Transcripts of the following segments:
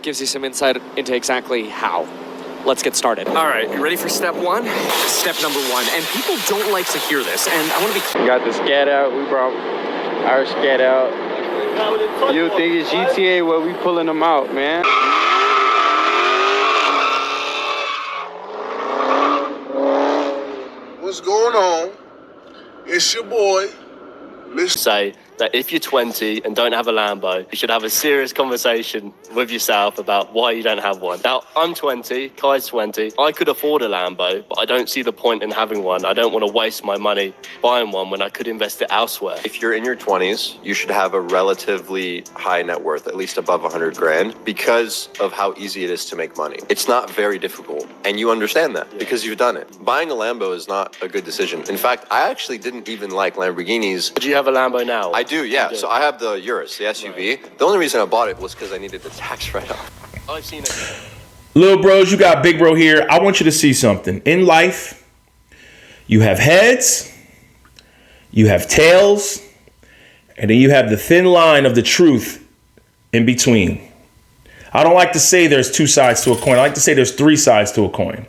gives you some insight into exactly how. Let's get started. All right, you ready for step one? Step number one, and people don't like to hear this, and I want to be clear. We got the scat out. We brought our scat out. You think it's GTA where we pulling them out, man? What's going on? It's your boy. Say that if you're 20 and don't have a Lambo, you should have a serious conversation with yourself about why you don't have one. Now, I'm 20, Kai's 20. I could afford a Lambo, but I don't see the point in having one. I don't want to waste my money buying one when I could invest it elsewhere. If you're in your 20s, you should have a relatively high net worth, at least above 100 grand, because of how easy it is to make money. It's not very difficult, and you understand that because you've done it. Buying a Lambo is not a good decision. In fact, I actually didn't even like Lamborghinis. Do you have a Lambo now? I do, yeah. So I have the Urus, the SUV. Right. The only reason I bought it was because I needed the tax write-off. I've seen it. Little bros, you got Big Bro here. I want you to see something. In life, you have heads, you have tails, and then you have the thin line of the truth in between. I don't like to say there's two sides to a coin. I like to say there's three sides to a coin.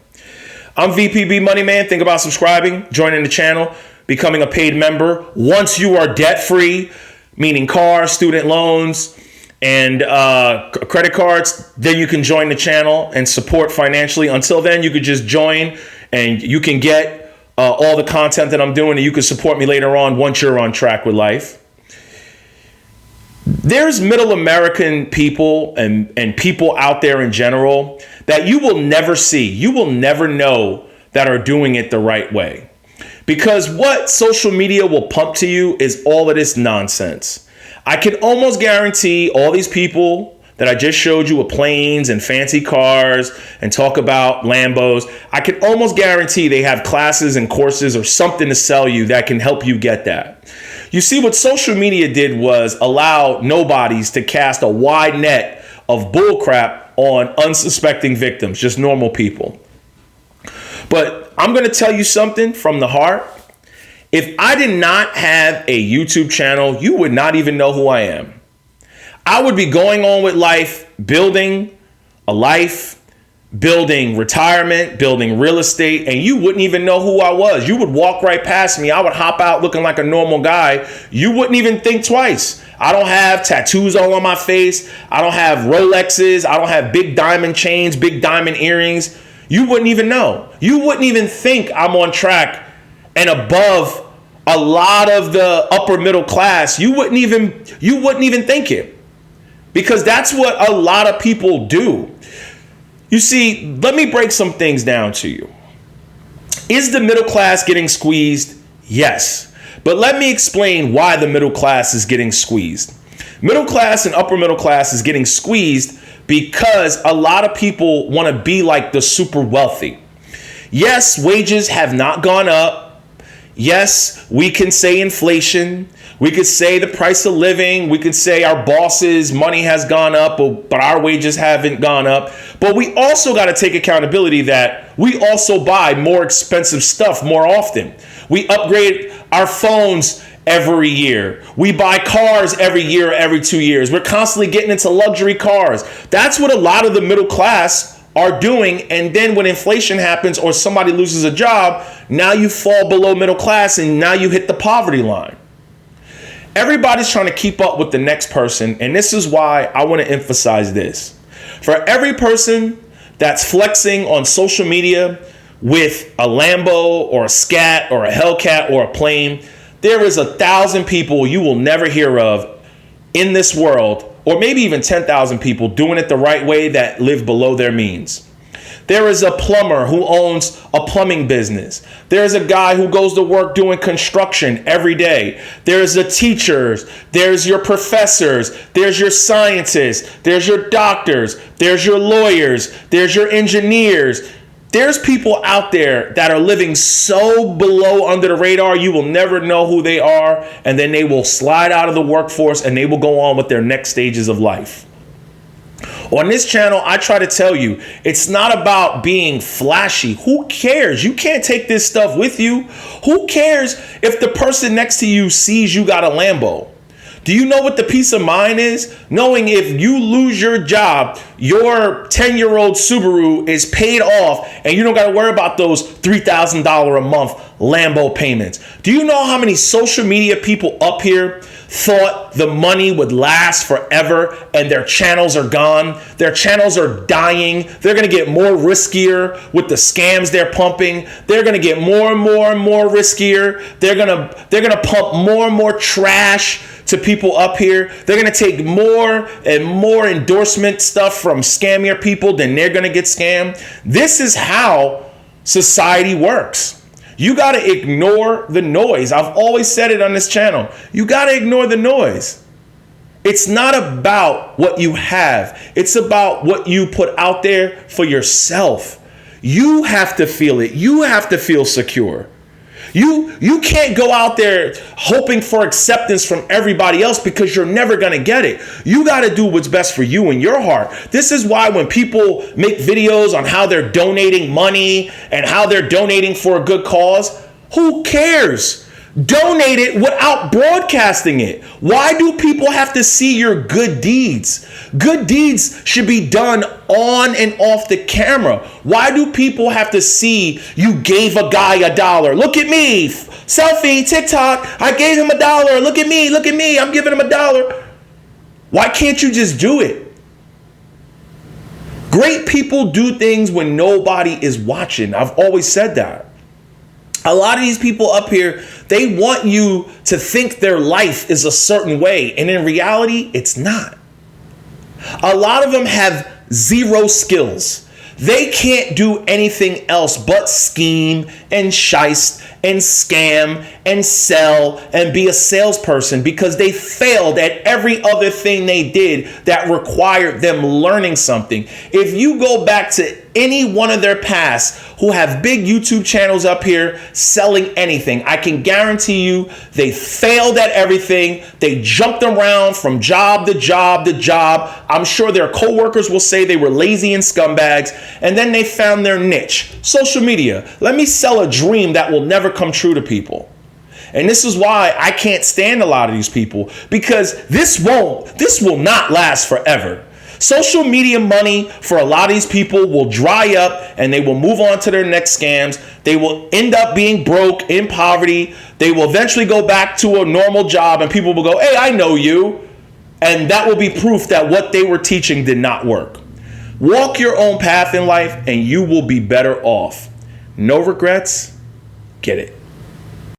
I'm VPB Money Man. Think about subscribing, joining the channel, becoming a paid member. Once you are debt-free, meaning cars, student loans, and credit cards, then you can join the channel and support financially. Until then, you could just join and you can get all the content that I'm doing, and you can support me later on once you're on track with life. There's middle American people and people out there in general that you will never see, you will never know that are doing it the right way. Because what social media will pump to you is all of this nonsense. I can almost guarantee all these people that I just showed you with planes and fancy cars and talk about Lambos, I can almost guarantee they have classes and courses or something to sell you that can help you get that. You see, what social media did was allow nobodies to cast a wide net of bullcrap on unsuspecting victims, just normal people. But I'm going to tell you something from the heart. If I did not have a YouTube channel, you would not even know who I am. I would be going on with life, building a life, building retirement, building real estate, and you wouldn't even know who I was. You would walk right past me. I would hop out looking like a normal guy. You wouldn't even think twice. I don't have tattoos all on my face. I don't have Rolexes. I don't have big diamond chains, big diamond earrings. You wouldn't even know. You wouldn't even think I'm on track and above a lot of the upper middle class. You wouldn't even think it, because that's what a lot of people do. You see, let me break some things down to you. Is the middle class getting squeezed? Yes. But let me explain why the middle class is getting squeezed. Middle class and upper middle class is getting squeezed because a lot of people want to be like the super wealthy. Yes, wages have not gone up. Yes, we can say inflation. We could say the price of living. We could say our bosses' money has gone up, but our wages haven't gone up. But we also got to take accountability that we also buy more expensive stuff more often. We upgrade our phones every year. We buy cars every year, every 2 years. We're constantly getting into luxury cars. That's what a lot of the middle class are doing. And then when inflation happens or somebody loses a job, now you fall below middle class and now you hit the poverty line. Everybody's trying to keep up with the next person. And this is why I want to emphasize this. For every person that's flexing on social media with a Lambo or a Scat or a Hellcat or a plane, there is 1,000 people you will never hear of in this world, or maybe even 10,000 people doing it the right way that live below their means. There is a plumber who owns a plumbing business. There's a guy who goes to work doing construction every day. There's the teachers. There's your professors. There's your scientists. There's your doctors. There's your lawyers. There's your engineers. There's people out there that are living so below under the radar, you will never know who they are. And then they will slide out of the workforce and they will go on with their next stages of life. On this channel, I try to tell you, it's not about being flashy. Who cares? You can't take this stuff with you. Who cares if the person next to you sees you got a Lambo? Do you know what the peace of mind is? Knowing if you lose your job, your 10-year-old Subaru is paid off and you don't got to worry about those $3,000 a month Lambo payments. Do you know how many social media people up here thought the money would last forever and their channels are gone? Their channels are dying. They're going to get more riskier with the scams they're pumping. They're going to get more and more and more riskier. They're going to pump more and more trash to people up here. They're going to take more and more endorsement stuff from scammier people than they're going to get scammed. This is how society works. You got to ignore the noise. I've always said it on this channel. You got to ignore the noise. It's not about what you have. It's about what you put out there for yourself. You have to feel it. You have to feel secure. You can't go out there hoping for acceptance from everybody else because you're never going to get it. You got to do what's best for you and your heart. This is why when people make videos on how they're donating money and how they're donating for a good cause, who cares? Donate it without broadcasting it. Why do people have to see your good deeds? Good deeds should be done on and off the camera. Why do people have to see you gave a guy $1? Look at me. Selfie, TikTok. I gave him $1. Look at me. I'm giving him $1. Why can't you just do it? Great people do things when nobody is watching. I've always said that. A lot of these people up here, they want you to think their life is a certain way. And in reality, it's not. A lot of them have zero skills. They can't do anything else but scheme and shyst and scam and sell and be a salesperson because they failed at every other thing they did that required them learning something. If you go back to any one of their past who have big YouTube channels up here selling anything, I can guarantee you they failed at everything. They jumped around from job to job to job. I'm sure their coworkers will say they were lazy and scumbags, and then they found their niche. Social media. Let me sell a dream that will never come true to people. And this is why I can't stand a lot of these people, because this will not last forever. Social media money for a lot of these people will dry up and they will move on to their next scams. They will end up being broke, in poverty. They will eventually go back to a normal job and people will go, hey, I know you. And that will be proof that what they were teaching did not work. Walk your own path in life and you will be better off. No regrets. Get it.